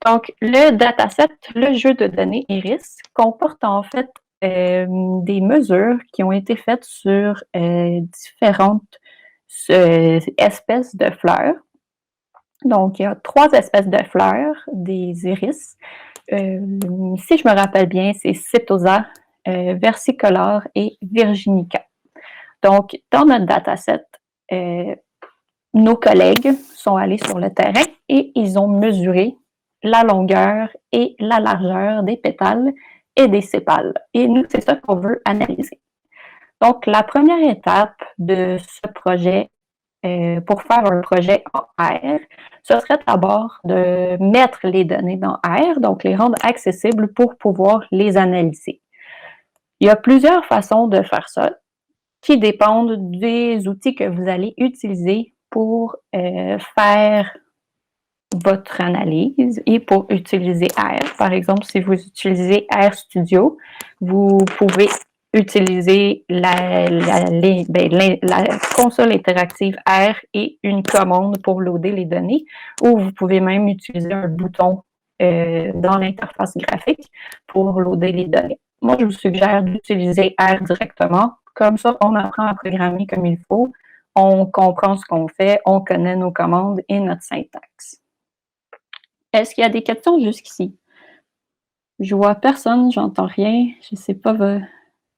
Donc, le dataset, le jeu de données Iris, comporte en fait des mesures qui ont été faites sur différentes espèces de fleurs. Donc, il y a 3 espèces de fleurs, des iris. Si je me rappelle bien, c'est Setosa, versicolor et virginica. Donc, dans notre dataset, nos collègues sont allés sur le terrain et ils ont mesuré la longueur et la largeur des pétales et des sépales. Et nous, c'est ça qu'on veut analyser. Donc, la première étape de ce projet, pour faire un projet en R, ce serait d'abord de mettre les données dans R, donc les rendre accessibles pour pouvoir les analyser. Il y a plusieurs façons de faire ça qui dépendent des outils que vous allez utiliser pour faire votre analyse et pour utiliser R. Par exemple, si vous utilisez RStudio, vous pouvez utiliser la console interactive R et une commande pour loader les données, ou vous pouvez même utiliser un bouton dans l'interface graphique pour loader les données. Moi, je vous suggère d'utiliser R directement. Comme ça, on apprend à programmer comme il faut, on comprend ce qu'on fait, on connaît nos commandes et notre syntaxe. Est-ce qu'il y a des questions jusqu'ici? Je vois personne, j'entends rien. Je ne sais pas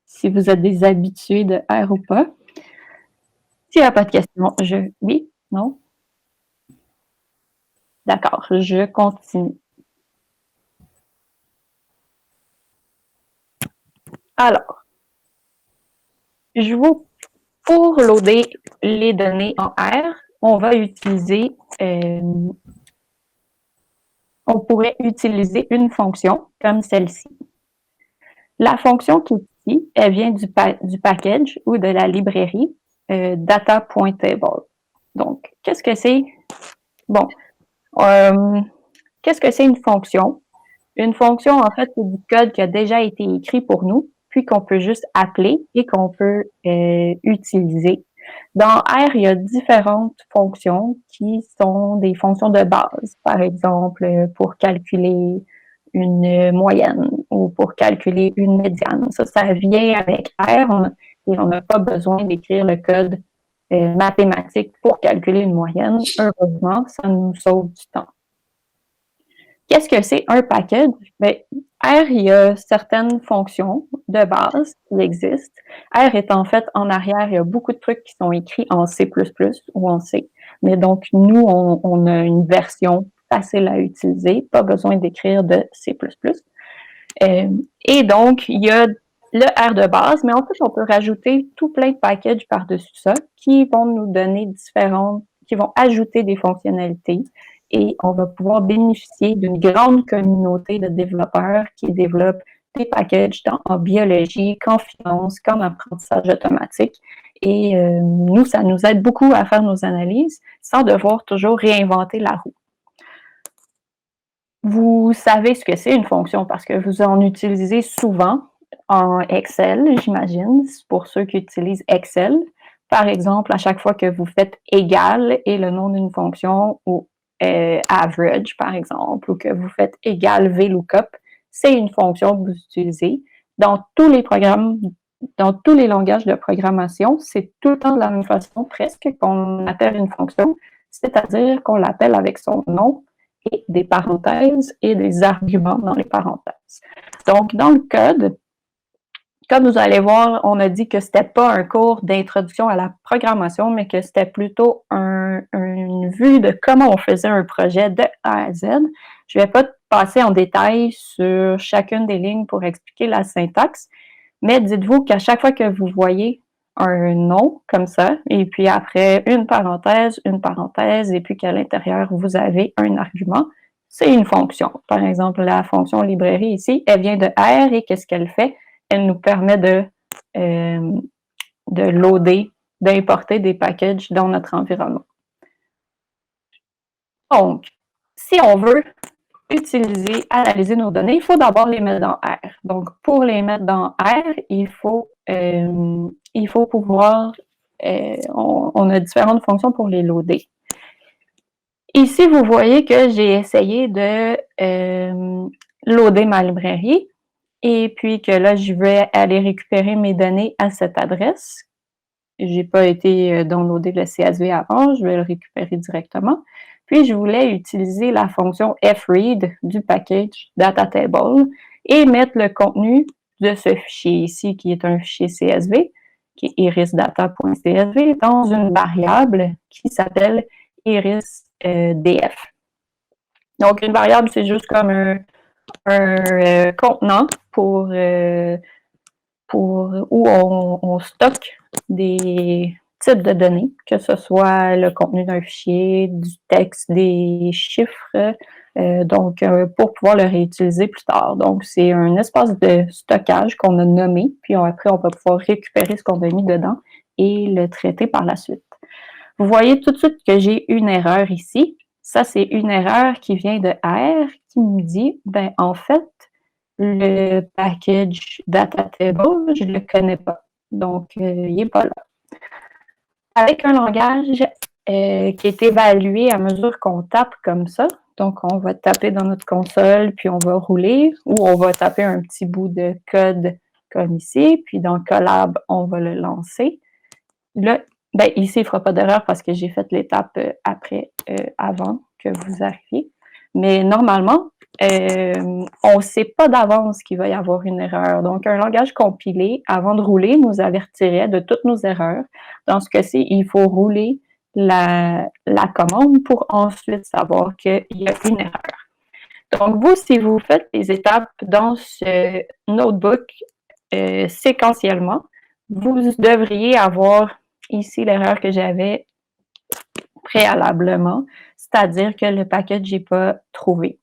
si vous êtes des habitués de R ou pas. S'il n'y a pas de questions, oui? Non? D'accord, je continue. Alors, pour loader les données en R, on va utiliser, on pourrait utiliser une fonction comme celle-ci. La fonction qui est ici, elle vient du package ou de la librairie data.table. Donc, qu'est-ce que c'est? Bon, qu'est-ce que c'est une fonction? Une fonction, en fait, c'est du code qui a déjà été écrit pour nous, puis qu'on peut juste appeler et qu'on peut utiliser. Dans R, il y a différentes fonctions qui sont des fonctions de base. Par exemple, pour calculer une moyenne ou pour calculer une médiane. Ça vient avec R et on n'a pas besoin d'écrire le code mathématique pour calculer une moyenne. Heureusement, ça nous sauve du temps. Qu'est-ce que c'est un package? Bien, R, il y a certaines fonctions de base qui existent. R est en fait en arrière, il y a beaucoup de trucs qui sont écrits en C++ ou en C. Mais donc, nous, on a une version facile à utiliser, pas besoin d'écrire de C++. Et donc, il y a le R de base, mais en plus, on peut rajouter tout plein de packages par-dessus ça qui vont nous donner qui vont ajouter des fonctionnalités et on va pouvoir bénéficier d'une grande communauté de développeurs qui développent des packages tant en biologie qu'en finance, qu'en apprentissage automatique. Et nous, ça nous aide beaucoup à faire nos analyses sans devoir toujours réinventer la roue. Vous savez ce que c'est une fonction parce que vous en utilisez souvent en Excel, j'imagine, pour ceux qui utilisent Excel. Par exemple, à chaque fois que vous faites égal et le nom d'une fonction ou average, par exemple, ou que vous faites égal VLOOKUP, c'est une fonction que vous utilisez. Dans tous les programmes, dans tous les langages de programmation, c'est tout le temps de la même façon, presque, qu'on appelle une fonction, c'est-à-dire qu'on l'appelle avec son nom et des parenthèses et des arguments dans les parenthèses. Donc, dans le code, comme vous allez voir, on a dit que ce n'était pas un cours d'introduction à la programmation, mais que c'était plutôt une vue de comment on faisait un projet de A à Z. Je ne vais pas passer en détail sur chacune des lignes pour expliquer la syntaxe, mais dites-vous qu'à chaque fois que vous voyez un nom comme ça, et puis après une parenthèse, et puis qu'à l'intérieur, vous avez un argument, c'est une fonction. Par exemple, la fonction librairie ici, elle vient de R et qu'est-ce qu'elle fait? Elle nous permet de loader, d'importer des packages dans notre environnement. Donc, si on veut analyser nos données, il faut d'abord les mettre dans R. Donc, pour les mettre dans R, il faut pouvoir, on a différentes fonctions pour les loader. Ici, vous voyez que j'ai essayé de loader ma librairie et puis que là, je vais aller récupérer mes données à cette adresse. J'ai pas été downloader le CSV avant, je vais le récupérer directement. Puis, je voulais utiliser la fonction fread du package datatable et mettre le contenu de ce fichier ici, qui est un fichier CSV, qui est irisdata.csv, dans une variable qui s'appelle irisdf. Donc, une variable, c'est juste comme un contenant pour où on stocke des types de données, que ce soit le contenu d'un fichier, du texte, des chiffres, pour pouvoir le réutiliser plus tard. Donc, c'est un espace de stockage qu'on a nommé, puis après, on va pouvoir récupérer ce qu'on a mis dedans et le traiter par la suite. Vous voyez tout de suite que j'ai une erreur ici. Ça, c'est une erreur qui vient de R, qui me dit, ben en fait, le package datatable, je ne le connais pas. Donc, il n'est pas là. Avec un langage qui est évalué à mesure qu'on tape comme ça, donc on va taper dans notre console, puis on va rouler, ou on va taper un petit bout de code comme ici, puis dans Colab, on va le lancer. Là, ben, ici, il ne fera pas d'erreur parce que j'ai fait l'étape avant que vous arriviez. Mais normalement, on ne sait pas d'avance qu'il va y avoir une erreur. Donc, un langage compilé, avant de rouler, nous avertirait de toutes nos erreurs. Dans ce cas-ci, il faut rouler la commande pour ensuite savoir qu'il y a une erreur. Donc, vous, si vous faites les étapes dans ce notebook séquentiellement, vous devriez avoir ici l'erreur que j'avais préalablement, c'est-à-dire que le package n'est pas trouvé.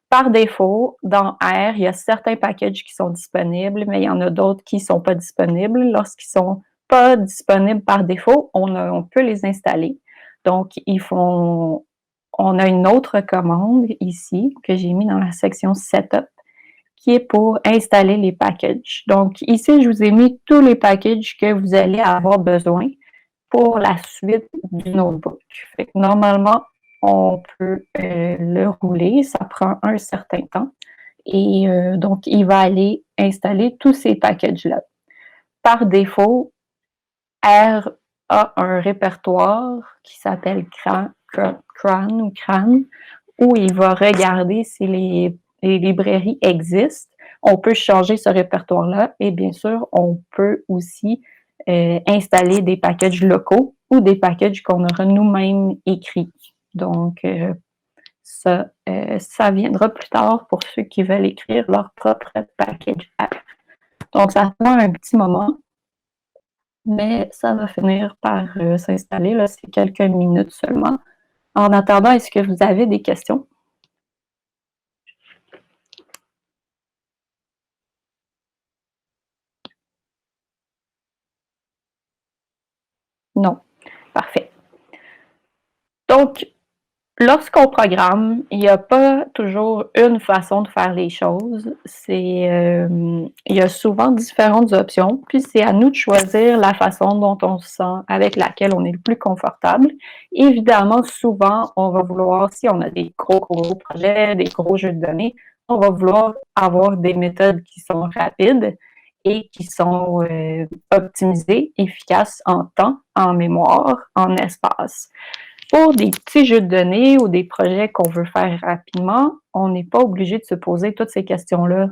Par défaut, dans R, il y a certains packages qui sont disponibles, mais il y en a d'autres qui ne sont pas disponibles. Lorsqu'ils ne sont pas disponibles par défaut, on peut les installer. Donc, on a une autre commande ici que j'ai mis dans la section Setup qui est pour installer les packages. Donc, ici, je vous ai mis tous les packages que vous allez avoir besoin pour la suite du notebook. Fait que normalement, on peut le rouler, ça prend un certain temps. Et donc, il va aller installer tous ces packages-là. Par défaut, R a un répertoire qui s'appelle CRAN ou CRAN, où il va regarder si les librairies existent. On peut changer ce répertoire-là et bien sûr, on peut aussi installer des packages locaux ou des packages qu'on aura nous-mêmes écrits. Donc, ça viendra plus tard pour ceux qui veulent écrire leur propre package app. Donc, ça prend un petit moment, mais ça va finir par s'installer. Là, c'est quelques minutes seulement. En attendant, est-ce que vous avez des questions? Non. Parfait. Donc, lorsqu'on programme, il n'y a pas toujours une façon de faire les choses. Il y a souvent différentes options, puis c'est à nous de choisir la façon dont on se sent, avec laquelle on est le plus confortable. Évidemment, souvent, on va vouloir, si on a des gros projets, des gros jeux de données, on va vouloir avoir des méthodes qui sont rapides et qui sont optimisées, efficaces en temps, en mémoire, en espace. Pour des petits jeux de données ou des projets qu'on veut faire rapidement, on n'est pas obligé de se poser toutes ces questions-là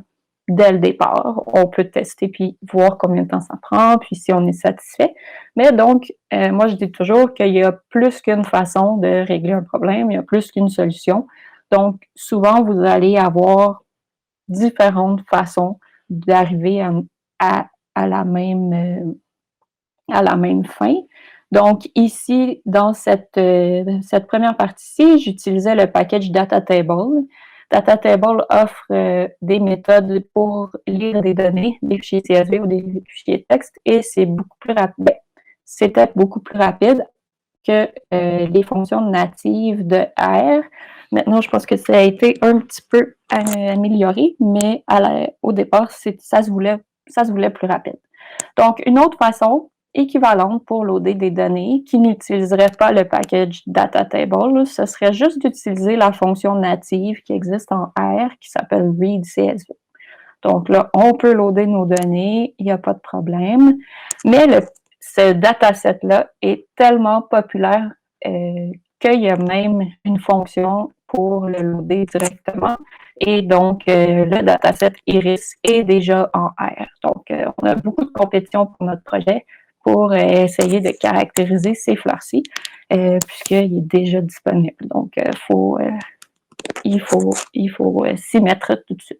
dès le départ. On peut tester puis voir combien de temps ça prend, puis si on est satisfait. Mais donc, moi, je dis toujours qu'il y a plus qu'une façon de régler un problème, il y a plus qu'une solution. Donc, souvent, vous allez avoir différentes façons d'arriver à la même fin. Donc, ici, dans cette première partie-ci, j'utilisais le package Datatable. Datatable offre des méthodes pour lire des données, des fichiers CSV ou des fichiers texte, et c'est beaucoup plus rapide. C'était beaucoup plus rapide que les fonctions natives de R. Maintenant, je pense que ça a été un petit peu amélioré, mais au départ, ça se voulait plus rapide. Donc, une autre façon, équivalente pour loader des données qui n'utiliserait pas le package data table. Ce serait juste d'utiliser la fonction native qui existe en R qui s'appelle read CSV. Donc là, on peut loader nos données, il n'y a pas de problème. Mais ce dataset-là est tellement populaire qu'il y a même une fonction pour le loader directement. Et donc, le dataset Iris est déjà en R. Donc, on a beaucoup de compétition pour notre projet pour essayer de caractériser ces fleurs-ci, puisqu'il est déjà disponible. Donc, il faut s'y mettre tout de suite.